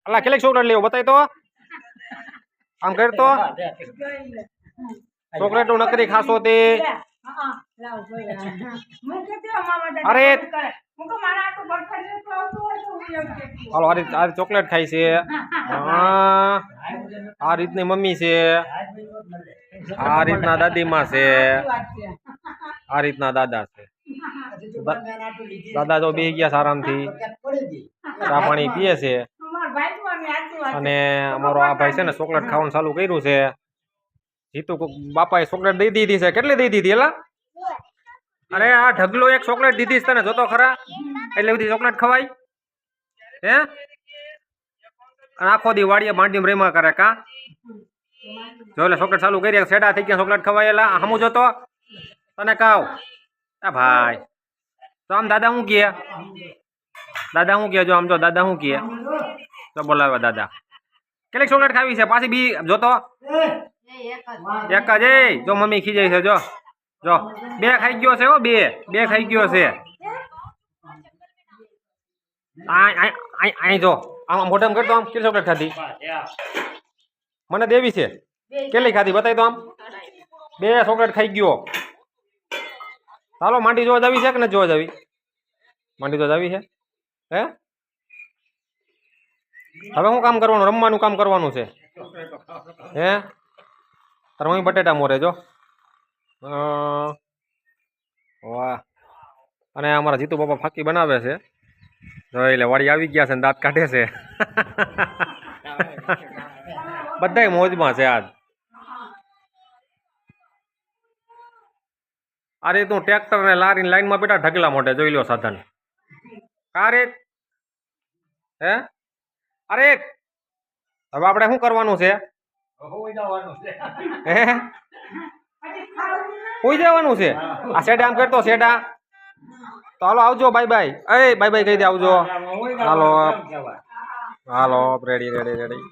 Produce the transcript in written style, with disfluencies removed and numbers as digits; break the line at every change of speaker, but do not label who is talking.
અલા કેટલી ચોકલેટ લેવો બતાય તો આમ કર તો ચોકલેટ નું નકરી ખાશો તે અરે હાલો આ ચોકલેટ ખાઈ છે આ રીતની મમ્મી છે આ રીતના દાદી માં છે આ રીતના દાદા છે દાદા તો બે ગયા આરામથી ચા પાણી પીએ છે અને અમારો આ ભાઈ છે ને ચોકલેટ ખાવાનું ચાલુ કર્યું છે જીતુ બાપાએ ચોકલેટ દઈ દીધી છે કેટલી દઈ દીધી એલા અરે આ ઢગલો એક ચોકલેટ દીધી છે તને જોતો ખરા એટલે બધી ચોકલેટ ખવાય હે આખો દી વાડીએ માંડીમાં રેમા કરે કા જો એટલે ચોકલેટ ચાલુ કરી સેડા થઈ ગયા ચોકલેટ ખવાયેલા હમું જોતો તને કાવ આ ભાઈ તો આમ દાદા શું કહે દાદા શું કહે જો આમ જો દાદા શું કહે તો બોલાવે દાદા કેટલીક ચોકલેટ ખાવી છે પાછી બી જોતો એક જ જો મમ્મી ખીજાય છે જો જો બે ખાઈ ગયો છે હો બે ખાઈ ગયો છે અહીં જો આમ મોઢામાં કરતો આમ કેટલી ચોકલેટ ખાધી મને દેવી છે કેટલી ખાધી બતાવી તો આમ બે ચોકલેટ ખાઈ ગયો ચાલો માંડી જોવા જાવી છે કે નથી જોવા જાવી માંડી જોવા જાવી છે હે હવે શું કામ કરવાનું રમવાનું કામ કરવાનું છે હે તાર મમ્મી બટેટા મોરે જો વાહ અને અમારા જીતુ બાપા ફાકી બનાવે છે એટલે વાડી આવી ગયા છે ને દાંત કાઢે છે બધાય મોજમાં છે આજ આ રીતનું ટ્રેક્ટર ને લારી લાઈનમાં બેઠા ઢગલા મોઢે જોઈ લો સાધન અરે હે અરે હવે આપણે શું કરવાનું છે હે હોઈ જવાનું છે આ સેડા આમ કરતો સેડા તો હાલો આવજો બાય બાય એ બાય બાય કહી દે આવજો હાલો હાલો રેડી રેડી રેડી